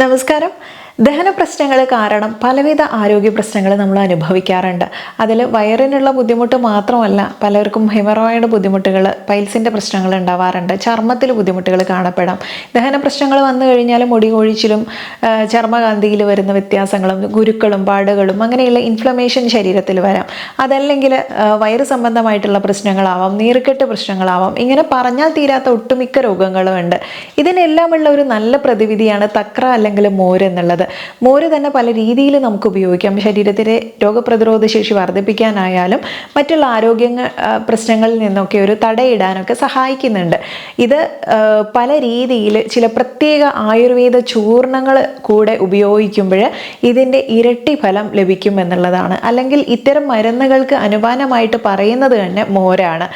നമസ്കാരം. ദഹന പ്രശ്നങ്ങൾ കാരണം പലവിധ ആരോഗ്യ പ്രശ്നങ്ങൾ നമ്മൾ അനുഭവിക്കാറുണ്ട്. അതിൽ വയറിനുള്ള ബുദ്ധിമുട്ട് മാത്രമല്ല, പലർക്കും ഹെമറോയിഡ് ബുദ്ധിമുട്ടുകൾ, പൈൽസിൻ്റെ പ്രശ്നങ്ങൾ ഉണ്ടാവാറുണ്ട്, ചർമ്മത്തിൽ ബുദ്ധിമുട്ടുകൾ കാണപ്പെടാം. ദഹന പ്രശ്നങ്ങൾ വന്നു കഴിഞ്ഞാൽ മുടി കൊഴിച്ചിലും ചർമ്മകാന്തിയിൽ വരുന്ന വ്യത്യാസങ്ങളും കുരുക്കളും പാടുകളും അങ്ങനെയുള്ള ഇൻഫ്ലമേഷൻ ശരീരത്തിൽ വരാം. അതല്ലെങ്കിൽ വയറ് സംബന്ധമായിട്ടുള്ള പ്രശ്നങ്ങളാവാം, നീർക്കെട്ട് പ്രശ്നങ്ങളാവാം. ഇങ്ങനെ പറഞ്ഞാൽ തീരാത്ത ഒട്ടുമിക്ക രോഗങ്ങളും ഉണ്ട്. ഇതിനെല്ലാമുള്ള ഒരു നല്ല പ്രതിവിധിയാണ് തക്ര അല്ലെങ്കിൽ മോര് എന്നുള്ളത്. മോര് തന്നെ പല രീതിയിൽ നമുക്ക് ഉപയോഗിക്കാം. ശരീരത്തിലെ രോഗപ്രതിരോധ ശേഷി വർദ്ധിപ്പിക്കാനായാലും മറ്റുള്ള ആരോഗ്യ പ്രശ്നങ്ങളിൽ നിന്നൊക്കെ ഒരു തടയിടാനൊക്കെ സഹായിക്കുന്നുണ്ട്. ഇത് പല രീതിയിൽ ചില പ്രത്യേക ആയുർവേദ ചൂർണങ്ങൾ കൂടെ ഉപയോഗിക്കുമ്പോൾ ഇതിൻ്റെ ഇരട്ടി ഫലം ലഭിക്കും എന്നുള്ളതാണ്. അല്ലെങ്കിൽ ഇത്തരം മരുന്നുകൾക്ക് അനുപാനമായിട്ട് പറയുന്നത് തന്നെ മോരാണ്.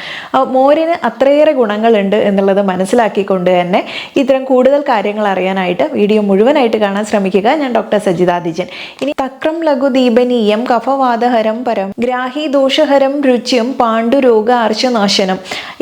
മോരിന് അത്രയേറെ ഗുണങ്ങളുണ്ട് എന്നുള്ളത് മനസ്സിലാക്കിക്കൊണ്ട് തന്നെ ഇത്തരം കൂടുതൽ കാര്യങ്ങൾ അറിയാനായിട്ട് വീഡിയോ മുഴുവനായിട്ട് കാണാൻ ശ്രമിക്കുക. ഞാൻ ഡോക്ടർ സജിത ദിജൻ. ഇനി തക്രം ലഘു ദീപനീയം കഫവാദഹരം പരം ഗ്രാഹി ദോഷഹരം രുച്യം പാണ്ഡുരോഗ ആർശനാശനം.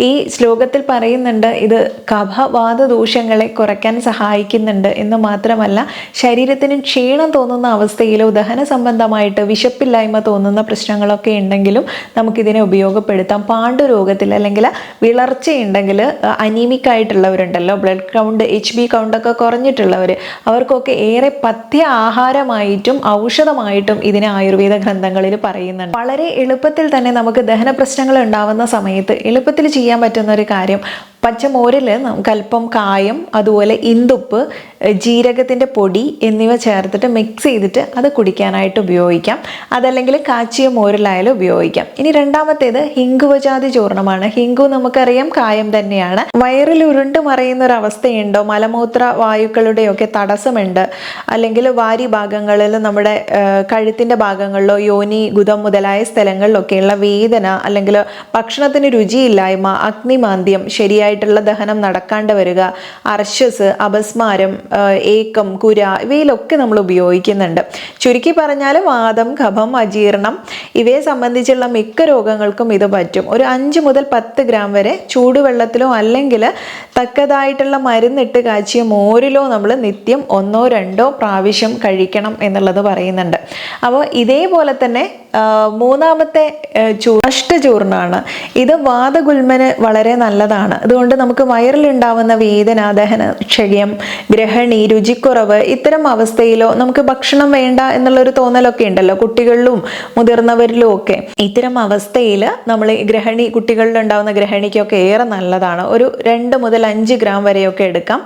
ഈ ശ്ലോകത്തിൽ പറയുന്നുണ്ട് ഇത് കഫവാദ ദോഷങ്ങളെ കുറയ്ക്കാൻ സഹായിക്കുന്നുണ്ട് എന്ന് മാത്രമല്ല, ശരീരത്തിന് ക്ഷീണം തോന്നുന്ന അവസ്ഥയിലോ ദഹന സംബന്ധമായിട്ട് വിശപ്പില്ലായ്മ തോന്നുന്ന പ്രശ്നങ്ങളൊക്കെ ഉണ്ടെങ്കിലും നമുക്കിതിനെ ഉപയോഗപ്പെടുത്താം. പാണ്ഡുരോഗത്തിൽ അല്ലെങ്കിൽ വിളർച്ചയുണ്ടെങ്കിൽ, അനീമിക് ആയിട്ടുള്ളവരുണ്ടല്ലോ, ബ്ലഡ് കൗണ്ട് HB കൗണ്ടൊക്കെ കുറഞ്ഞിട്ടുള്ളവർ, അവർക്കൊക്കെ ഏറെ പഥ്യ ആഹാരമായിട്ടും ഔഷധമായിട്ടും ഇതിനെ ആയുർവേദ ഗ്രന്ഥങ്ങളിൽ പറയുന്നുണ്ട്. വളരെ എളുപ്പത്തിൽ തന്നെ നമുക്ക് ദഹന പ്രശ്നങ്ങൾ ഉണ്ടാവുന്ന സമയത്ത് എളുപ്പത്തിൽ ചെയ്യാൻ പറ്റുന്ന ഒരു കാര്യം, പച്ചമോരിൽ നമുക്ക് അല്പം കായം, അതുപോലെ ഇന്ദുപ്പ്, ജീരകത്തിൻ്റെ പൊടി എന്നിവ ചേർത്തിട്ട് മിക്സ് ചെയ്തിട്ട് അത് കുടിക്കാനായിട്ട് ഉപയോഗിക്കാം. അതല്ലെങ്കിൽ കാച്ചിയ മോരിലായാലും ഉപയോഗിക്കാം. ഇനി രണ്ടാമത്തേത് ഹിങ്കുവജാതി ചൂർണമാണ്. ഹിങ്കു നമുക്കറിയാം കായം തന്നെയാണ്. വയറിൽ ഉരുണ്ട് മറയുന്ന ഒരു അവസ്ഥയുണ്ടോ, മലമൂത്ര വായുക്കളുടെയൊക്കെ തടസ്സമുണ്ട്, അല്ലെങ്കിൽ വാരി ഭാഗങ്ങളിൽ, നമ്മുടെ കഴുത്തിൻ്റെ ഭാഗങ്ങളിലോ യോനി ഗുദം മുതലായ സ്ഥലങ്ങളിലൊക്കെയുള്ള വേദന, അല്ലെങ്കിൽ ഭക്ഷണത്തിന് രുചിയില്ലായ്മ, അഗ്നിമാന്ദ്യം, ശരിയായിട്ടുള്ള ദഹനം നടക്കാണ്ട് വരിക, അർശസ്, അപസ്മാരം, ഏക്കം, കുര, ഇവയിലൊക്കെ നമ്മൾ ഉപയോഗിക്കുന്നുണ്ട്. ചുരുക്കി പറഞ്ഞാൽ വാദം, കഫം, അജീർണം ഇവയെ സംബന്ധിച്ചുള്ള മിക്ക രോഗങ്ങൾക്കും ഇത് പറ്റും. ഒരു 5 മുതൽ 10 ഗ്രാം വരെ ചൂടുവെള്ളത്തിലോ അല്ലെങ്കിൽ തക്കതായിട്ടുള്ള മരുന്നിട്ട് കാച്ചിയ മോരിലോ നമ്മൾ നിത്യം 1-2 പ്രാവശ്യം കഴിക്കണം എന്നുള്ളത് പറയുന്നുണ്ട്. അപ്പോൾ ഇതേപോലെ തന്നെ മൂന്നാമത്തെ അഷ്ടചൂർണ്ണമാണ്. ഇത് വാതഗുൽമന് വളരെ നല്ലതാണ്. അതുകൊണ്ട് നമുക്ക് വയറിലുണ്ടാവുന്ന വേദന, ദഹന ക്ഷയം, ഗ്രഹണി, രുചിക്കുറവ്, ഇത്തരം അവസ്ഥയിലോ നമുക്ക് ഭക്ഷണം വേണ്ട എന്നുള്ളൊരു തോന്നലൊക്കെ ഉണ്ടല്ലോ കുട്ടികളിലും മുതിർന്നവരിലും ഒക്കെ. ഇത്തരം അവസ്ഥയിൽ നമ്മൾ ഗ്രഹണി, കുട്ടികളിലുണ്ടാവുന്ന ഗ്രഹണിക്കൊക്കെ ഏറെ നല്ലതാണ്. ഒരു 2 മുതൽ 5 ഗ്രാം വരെയൊക്കെ എടുക്കാം.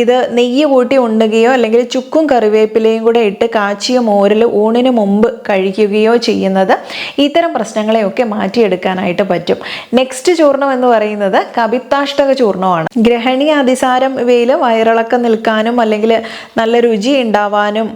ഇത് നെയ്യ് കൂട്ടി ഉണ്ടുകയോ അല്ലെങ്കിൽ ചുക്കും കറിവേപ്പിലയും കൂടെ ഇട്ട് കാച്ചിയ മോരിൽ ഊണിന് മുമ്പ് കഴിക്കുകയോ ചെയ്യുന്നത് ഇത്തരം പ്രശ്നങ്ങളെയൊക്കെ മാറ്റിയെടുക്കാനായിട്ട് പറ്റും. നെക്സ്റ്റ് ചൂർണം എന്ന് പറയുന്നത് കപിത്താഷ്ടക ചൂർണമാണ്. ഗ്രഹണി, അതിസാരം ഇവയിൽ വയറിളക്കം നിൽക്കാനും അല്ലെങ്കിൽ നല്ല രുചി ഉണ്ടാവാനും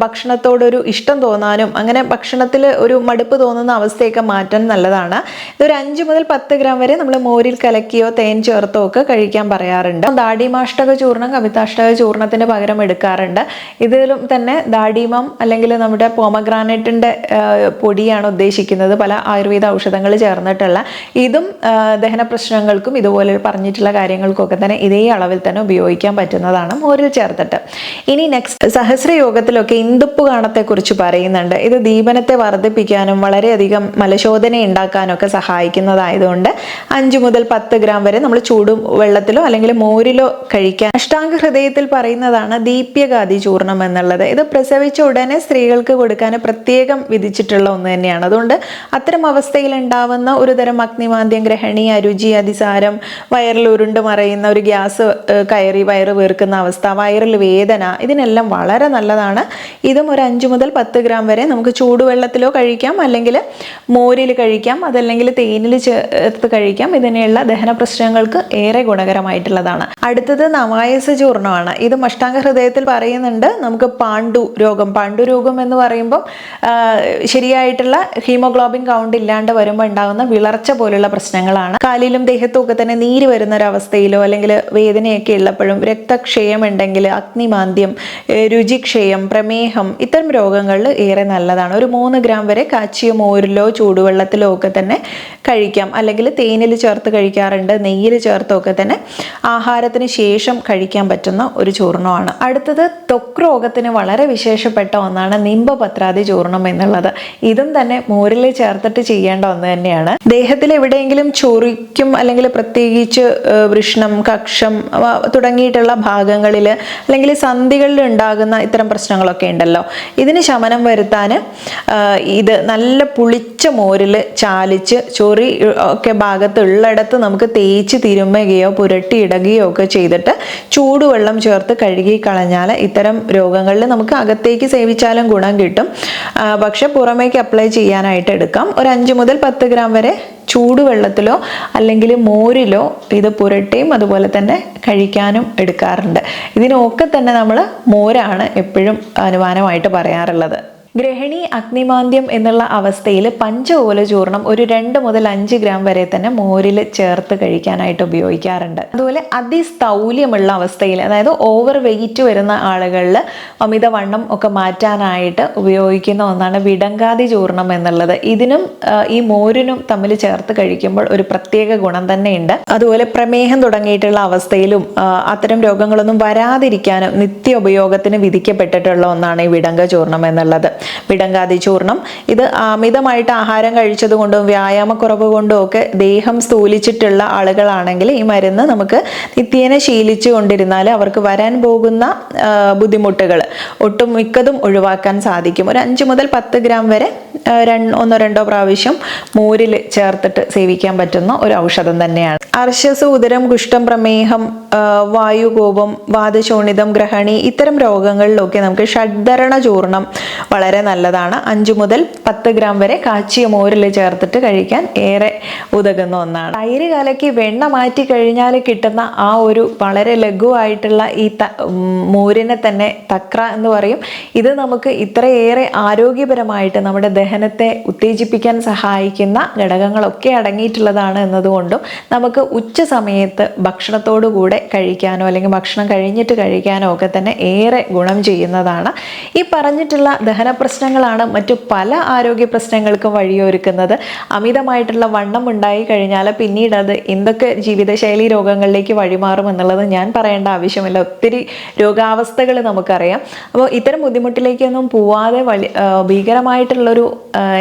ഭക്ഷണത്തോടൊരു ഇഷ്ടം തോന്നാനും അങ്ങനെ ഭക്ഷണത്തിൽ ഒരു മടുപ്പ് തോന്നുന്ന അവസ്ഥയൊക്കെ മാറ്റാൻ നല്ലതാണ്. ഇതൊരു 5 മുതൽ 10 ഗ്രാം വരെ നമ്മൾ മോരിൽ കലക്കിയോ തേൻ ചേർത്തോ ഒക്കെ കഴിക്കാൻ പറയാറുണ്ട്. ദാഡിമാഷ്ടക ചൂർണം കപിത്താഷ്ടക ചൂർണത്തിന് പകരം എടുക്കാറുണ്ട്. ഇതിലും തന്നെ ദാഡിമം അല്ലെങ്കിൽ നമ്മുടെ പോമഗ്രാനൈറ്റിൻ്റെ പൊടിയാണ് ഉദ്ദേശിക്കുന്നത്, പല ആയുർവേദ ഔഷധങ്ങൾ ചേർന്നിട്ടുള്ള. ഇതും ദഹന പ്രശ്നങ്ങൾക്കും ഇതുപോലെ പറഞ്ഞിട്ടുള്ള കാര്യങ്ങൾക്കൊക്കെ തന്നെ ഇതേ അളവിൽ തന്നെ ഉപയോഗിക്കാൻ പറ്റുന്നതാണ് മോരിൽ ചേർത്തിട്ട്. ഇനി നെക്സ്റ്റ് സഹസ്രയോഗത്തിലൊക്കെ ഇന്ദുപ്പ് കാണത്തെക്കുറിച്ച് പറയുന്നുണ്ട്. ഇത് ദീപനത്തെ വർദ്ധിപ്പിക്കാനും വളരെയധികം മലശോധന ഉണ്ടാക്കാനൊക്കെ സഹായിക്കുന്നതായതുകൊണ്ട് 5 മുതൽ 10 ഗ്രാം വരെ നമ്മൾ ചൂടും വെള്ളത്തിലോ അല്ലെങ്കിൽ മോരിലോ കഴിക്കാൻ. അഷ്ടാംഗ ഹൃദയത്തിൽ പറയുന്നതാണ് ദീപ്യഗാദി ചൂർണം എന്നുള്ളത്. ഇത് പ്രസവിച്ച ഉടനെ സ്ത്രീകൾക്ക് കൊടുക്കാൻ പ്രത്യേകം വിധിച്ചിട്ടുള്ള ഒന്ന് തന്നെയാണ്. അതുകൊണ്ട് അത്തരം അവസ്ഥയിൽ ഉണ്ടാവുന്ന ഒരു തരം അഗ്നിമാന്ദ്യം, ഗ്രഹണി, അരുചി, അതിസാരം, വയറിൽ ഉരുണ്ട് മറയുന്ന ഒരു ഗ്യാസ് കയറി വയറ് വീർക്കുന്ന അവസ്ഥ, വയറിൽ വേദന, ഇതിനെല്ലാം വളരെ നല്ലതാണ്. ഇതും ഒരു 5 മുതൽ 10 ഗ്രാം വരെ നമുക്ക് ചൂടുവെള്ളത്തിലോ കഴിക്കാം, അല്ലെങ്കിൽ മോരിൽ കഴിക്കാം, അതല്ലെങ്കിൽ തേനിൽ ചേർത്ത് കഴിക്കാം. ഇതിനെയുള്ള ദഹന പ്രശ്നങ്ങൾക്ക് ഏറെ ഗുണകരമായിട്ടുള്ളതാണ്. അടുത്തത് നവായസ ചൂർണമാണ്. ഇത് അഷ്ടാംഗ ഹൃദയത്തിൽ പറയുന്നുണ്ട്. നമുക്ക് പാണ്ഡുരോഗം എന്ന് പറയുമ്പം ശരിയായിട്ടുള്ള ഹീമോഗ്ലോബിൻ കൗണ്ട് ഇല്ലാണ്ട് വരുമ്പോൾ ഉണ്ടാകുന്ന വിളർച്ച പോലുള്ള പ്രശ്നങ്ങളാണ്. കാലിലും ദേഹത്തും ഒക്കെ തന്നെ നീര് വരുന്ന ഒരവസ്ഥയിലോ അല്ലെങ്കിൽ വേദനയൊക്കെ ഉള്ളപ്പോഴും, രക്തക്ഷയം ഉണ്ടെങ്കിൽ, അഗ്നിമാന്ദ്യം, രുചിക്ഷയം, പ്രമേഹം, ഇത്തരം രോഗങ്ങളിൽ ഏറെ നല്ലതാണ്. ഒരു 3 ഗ്രാം വരെ കാച്ചിയ മോരിലോ ചൂടുവെള്ളത്തിലോ ഒക്കെ തന്നെ കഴിക്കാം. അല്ലെങ്കിൽ തേനിൽ ചേർത്ത് കഴിക്കാറുണ്ട്, നെയ്യിൽ ചേർത്തൊക്കെ തന്നെ ആഹാരത്തിന് ശേഷം കഴിക്കാൻ പറ്റുന്ന ഒരു ചൂർണമാണ്. അടുത്തത് ത്വക്ക് രോഗത്തിന് വളരെ വിശേഷപ്പെട്ട ഒന്നാണ് നിംബപത്രാദി ചൂർണം എന്നുള്ളത്. ഇതും തന്നെ മോരിൽ ചേർത്തിട്ട് ചെയ്യേണ്ട ഒന്ന് തന്നെയാണ്. ദേഹത്തിൽ എവിടെയെങ്കിലും ചൊറിക്കും അല്ലെങ്കിൽ പ്രത്യേകിച്ച് വൃഷ്ണം, കക്ഷം തുടങ്ങിയിട്ടുള്ള ഭാഗങ്ങളിൽ അല്ലെങ്കിൽ സന്ധികളിൽ ഉണ്ടാകുന്ന ഇത്തരം പ്രശ്നങ്ങളൊക്കെ ഉണ്ടല്ലോ, ഇതിന് ശമനം വരുത്താൻ ഇത് നല്ല പുളിച്ച മോരിൽ ചാലിച്ച് ചൊറി ഒക്കെ ഭാഗത്തുള്ളിടത്ത് നമുക്ക് തേച്ച് തിരുമ്മുകയോ പുരട്ടിയിടുകയോ ഒക്കെ ചെയ്തിട്ട് ചൂടുവെള്ളം ചേർത്ത് കഴുകി കളഞ്ഞാൽ ഇത്തരം രോഗങ്ങളിൽ നമുക്ക് അകത്തേക്ക് സേവിച്ചാലും ഗുണം കിട്ടും. പക്ഷെ പുറമേക്ക് അപ്ലൈ ചെയ്യാനായിട്ട് എടുക്കാം. ഒരു 5 മുതൽ 10 ഗ്രാം വരെ ചൂടുവെള്ളത്തിലോ അല്ലെങ്കിൽ മോരിലോ ഇത് പുരട്ടിയും അതുപോലെ തന്നെ കഴിക്കാനും എടുക്കാറുണ്ട്. ഇതിനൊക്കെ തന്നെ നമ്മൾ മോരാണ് എപ്പോഴും അനുമാനമായിട്ട് പറയാറുള്ളത്. ഗ്രഹിണി, അഗ്നിമാന്ദ്യം എന്നുള്ള അവസ്ഥയിൽ പഞ്ചഓല ചൂർണം ഒരു 2 മുതൽ 5 ഗ്രാം വരെ തന്നെ മോരിൽ ചേർത്ത് കഴിക്കാനായിട്ട് ഉപയോഗിക്കാറുണ്ട്. അതുപോലെ അതിസ്ഥൗല്യമുള്ള അവസ്ഥയിൽ, അതായത് ഓവർ വെയിറ്റ് വരുന്ന ആളുകളിൽ അമിതവണ്ണം ഒക്കെ മാറ്റാനായിട്ട് ഉപയോഗിക്കുന്ന ഒന്നാണ് വിടങ്കാതി ചൂർണം എന്നുള്ളത്. ഇതിനും ഈ മോരിനും തമ്മിൽ ചേർത്ത് കഴിക്കുമ്പോൾ ഒരു പ്രത്യേക ഗുണം തന്നെയുണ്ട്. അതുപോലെ പ്രമേഹം തുടങ്ങിയിട്ടുള്ള അവസ്ഥയിലും അത്തരം രോഗങ്ങളൊന്നും വരാതിരിക്കാനും നിത്യ ഉപയോഗത്തിന് വിധിക്കപ്പെട്ടിട്ടുള്ള ഒന്നാണ് ഈ വിടങ്ക ചൂർണം എന്നുള്ളത്. വിടങ്കാതി ചൂർണം ഇത് അമിതമായിട്ട് ആഹാരം കഴിച്ചതുകൊണ്ടും വ്യായാമക്കുറവ് കൊണ്ടും ഒക്കെ ദേഹം സ്ഥൂലിച്ചിട്ടുള്ള ആളുകളാണെങ്കിൽ ഈ മരുന്ന് നമുക്ക് നിത്യേന ശീലിച്ചു കൊണ്ടിരുന്നാൽ അവർക്ക് വരാൻ പോകുന്ന ബുദ്ധിമുട്ടുകൾ ഒട്ടും മിക്കതും ഒഴിവാക്കാൻ സാധിക്കും. ഒരു 5 മുതൽ 10 ഗ്രാം വരെ 1-2 പ്രാവശ്യം മോരിൽ ചേർത്തിട്ട് സേവിക്കാൻ പറ്റുന്ന ഒരു ഔഷധം തന്നെയാണ്. അർശസ്, ഉദരം, കുഷ്ഠം, പ്രമേഹം, വായുകോപം, വാതശോണിതം, ഗ്രഹണി ഇത്തരം രോഗങ്ങളിലൊക്കെ നമുക്ക് ഷഡ്ധരണ ചൂർണം വളരെ നല്ലതാണ്. 5 മുതൽ 10 ഗ്രാം വരെ കാച്ചിയ മോരിൽ ചേർത്തിട്ട് കഴിക്കാൻ ഏറെ ഉതകുന്ന ഒന്നാണ്. തൈര് കലക്കി വെണ്ണ മാറ്റി കഴിഞ്ഞാൽ കിട്ടുന്ന ആ ഒരു വളരെ ലഘുവായിട്ടുള്ള ഈ മോരിനെ തന്നെ തക്ര എന്ന് പറയും. ഇത് നമുക്ക് ഇത്രയേറെ ആരോഗ്യപരമായിട്ട് നമ്മുടെ ദഹനത്തെ ഉത്തേജിപ്പിക്കാൻ സഹായിക്കുന്ന ഘടകങ്ങളൊക്കെ അടങ്ങിയിട്ടുള്ളതാണ് എന്നതുകൊണ്ടും നമുക്ക് ഉച്ച സമയത്ത് ഭക്ഷണത്തോടു കൂടെ കഴിക്കാനോ അല്ലെങ്കിൽ ഭക്ഷണം കഴിഞ്ഞിട്ട് കഴിക്കാനോ ഒക്കെ തന്നെ ഏറെ ഗുണം ചെയ്യുന്നതാണ്. ഈ പറഞ്ഞിട്ടുള്ള ദഹന പ്രശ്നങ്ങളാണ് മറ്റു പല ആരോഗ്യ പ്രശ്നങ്ങൾക്കും വഴിയൊരുക്കുന്നത്. അമിതമായിട്ടുള്ള വണ്ണം ഉണ്ടായി കഴിഞ്ഞാൽ പിന്നീട് അത് എന്തൊക്കെ ജീവിതശൈലി രോഗങ്ങളിലേക്ക് വഴിമാറും എന്നുള്ളത് ഞാൻ പറയേണ്ട ആവശ്യമില്ല. ഒത്തിരി രോഗാവസ്ഥകൾ നമുക്കറിയാം. അപ്പോൾ ഇത്തരം ബുദ്ധിമുട്ടിലേക്കൊന്നും പോവാതെ ഭീകരമായിട്ടുള്ളൊരു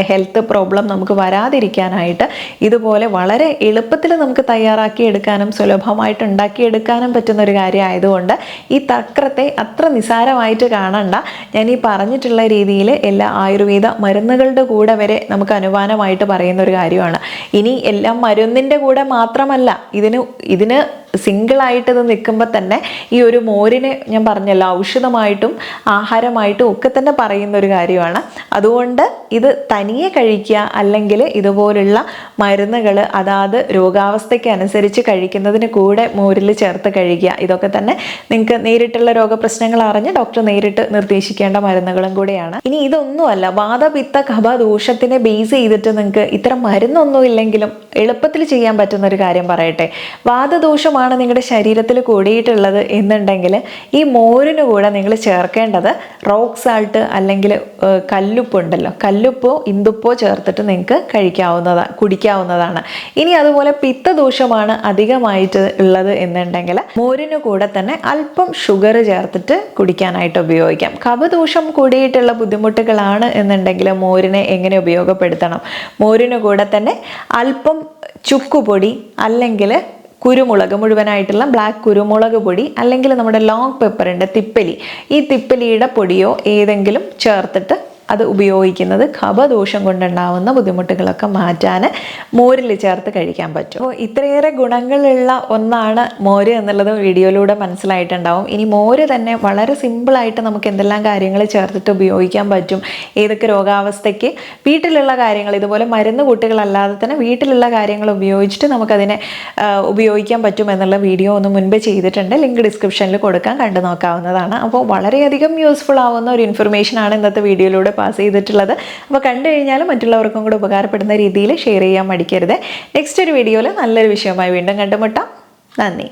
ഹെൽത്ത് പ്രോബ്ലം നമുക്ക് വരാതിരിക്കാനായിട്ട് ഇതുപോലെ വളരെ എളുപ്പത്തിൽ നമുക്ക് തയ്യാറാക്കി എടുക്കാനും സുലഭമായിട്ട് ഉണ്ടാക്കിയെടുക്കാനും പറ്റുന്ന ഒരു കാര്യമായതുകൊണ്ട് ഈ തക്രത്തെ അത്ര നിസ്സാരമായിട്ട് കാണണ്ട. ഞാൻ ഈ പറഞ്ഞിട്ടുള്ള രീതിയിൽ എല്ലാ ആയുർവേദ മരുന്നുകളുടെ കൂടെ വരെ നമുക്ക് അനുമാനമായിട്ട് പറയുന്ന ഒരു കാര്യമാണ്. ഇനി എല്ലാം മരുന്നിൻ്റെ കൂടെ മാത്രമല്ല, ഇതിന് സിംഗിളായിട്ട് ഇത് നിൽക്കുമ്പോൾ തന്നെ ഈ ഒരു മോരിനെ ഞാൻ പറഞ്ഞല്ലോ ഔഷധമായിട്ടും ആഹാരമായിട്ടും ഒക്കെ തന്നെ പറയുന്ന ഒരു കാര്യമാണ്. അതുകൊണ്ട് ഇത് തനിയെ കഴിക്കുക അല്ലെങ്കിൽ ഇതുപോലുള്ള മരുന്നുകൾ അതാത് രോഗാവസ്ഥയ്ക്ക് അനുസരിച്ച് കഴിക്കുന്നതിന് കൂടെ മോരിൽ ചേർത്ത് കഴിക്കുക. ഇതൊക്കെ തന്നെ നിങ്ങൾക്ക് നേരിട്ടുള്ള രോഗപ്രശ്നങ്ങൾ അറിഞ്ഞ് ഡോക്ടർ നേരിട്ട് നിർദ്ദേശിക്കേണ്ട മരുന്നുകളും കൂടെയാണ്. ഇനി ഇതൊന്നുമല്ല, വാതപിത്ത കഫ ദോഷത്തിനെ ബേസ് ചെയ്തിട്ട് നിങ്ങൾക്ക് ഇത്തരം മരുന്നൊന്നും ഇല്ലെങ്കിലും എളുപ്പത്തിൽ ചെയ്യാൻ പറ്റുന്ന ഒരു കാര്യം പറയട്ടെ. വാതദോഷമാണ് നിങ്ങളുടെ ശരീരത്തിൽ കൂടിയിട്ടുള്ളത് എന്നുണ്ടെങ്കിൽ ഈ മോരിന് കൂടെ നിങ്ങൾ ചേർക്കേണ്ടത് റോക്ക് സാൾട്ട് അല്ലെങ്കിൽ കല്ലുപ്പ് ഉണ്ടല്ലോ, കല്ലുപ്പോ ഇന്ദുപ്പോ ചേർത്തിട്ട് നിങ്ങൾക്ക് കുടിക്കാവുന്നതാണ്. ഇനി അതുപോലെ പിത്തദോഷമാണ് അധികമായിട്ട് ഉള്ളത് എന്നുണ്ടെങ്കിൽ മോരിന് കൂടെ തന്നെ അല്പം ഷുഗർ ചേർത്തിട്ട് കുടിക്കാനായിട്ട് ഉപയോഗിക്കാം. കഫദോഷം കൂടിയിട്ടുള്ള ബുദ്ധിമുട്ടുകളാണ് എന്നുണ്ടെങ്കിൽ മോരിനെ എങ്ങനെ ഉപയോഗപ്പെടുത്തണം? മോരിന് കൂടെ തന്നെ അല്പം ചുക്കുപൊടി അല്ലെങ്കിൽ കുരുമുളക്, മുഴുവനായിട്ടുള്ള ബ്ലാക്ക് കുരുമുളക് പൊടി അല്ലെങ്കിൽ നമ്മുടെ ലോങ് പെപ്പറിൻ്റെ തിപ്പലി, ഈ തിപ്പലിയുടെ പൊടിയോ ഏതെങ്കിലും ചേർത്തിട്ട് അത് ഉപയോഗിക്കുന്നത് കഫദോഷം കൊണ്ടുണ്ടാവുന്ന ബുദ്ധിമുട്ടുകളൊക്കെ മാറ്റാൻ മോരിൽ ചേർത്ത് കഴിക്കാൻ പറ്റും. അപ്പോൾ ഇത്രയേറെ ഗുണങ്ങളുള്ള ഒന്നാണ് മോര് എന്നുള്ളത് വീഡിയോയിലൂടെ മനസ്സിലായിട്ടുണ്ടാവും. ഇനി മോര് തന്നെ വളരെ സിമ്പിളായിട്ട് നമുക്ക് എന്തെല്ലാം കാര്യങ്ങൾ ചേർത്തിട്ട് ഉപയോഗിക്കാൻ പറ്റും, ഏതൊക്കെ രോഗാവസ്ഥയ്ക്ക് വീട്ടിലുള്ള കാര്യങ്ങൾ, ഇതുപോലെ മരുന്ന് കൂട്ടുകളല്ലാതെ തന്നെ വീട്ടിലുള്ള കാര്യങ്ങൾ ഉപയോഗിച്ചിട്ട് നമുക്കതിനെ ഉപയോഗിക്കാൻ പറ്റും എന്നുള്ള വീഡിയോ ഒന്ന് മുൻപേ ചെയ്തിട്ടുണ്ട്. ലിങ്ക് ഡിസ്ക്രിപ്ഷനിൽ കൊടുക്കാൻ, കണ്ടു നോക്കാവുന്നതാണ്. അപ്പോൾ വളരെയധികം യൂസ്ഫുൾ ആവുന്ന ഒരു ഇൻഫർമേഷനാണ് ഇന്നത്തെ വീഡിയോയിലൂടെ പാസ് ചെയ്തിട്ടുള്ളത്. അപ്പോൾ കണ്ടു കഴിഞ്ഞാൽ മറ്റുള്ളവർക്കും കൂടെ ഉപകാരപ്പെടുന്ന രീതിയിൽ ഷെയർ ചെയ്യാൻ മടിക്കരുത്. നെക്സ്റ്റ് ഒരു വീഡിയോയിൽ നല്ലൊരു വിഷയമായി വീണ്ടും കണ്ടുമുട്ടാം. നന്ദി.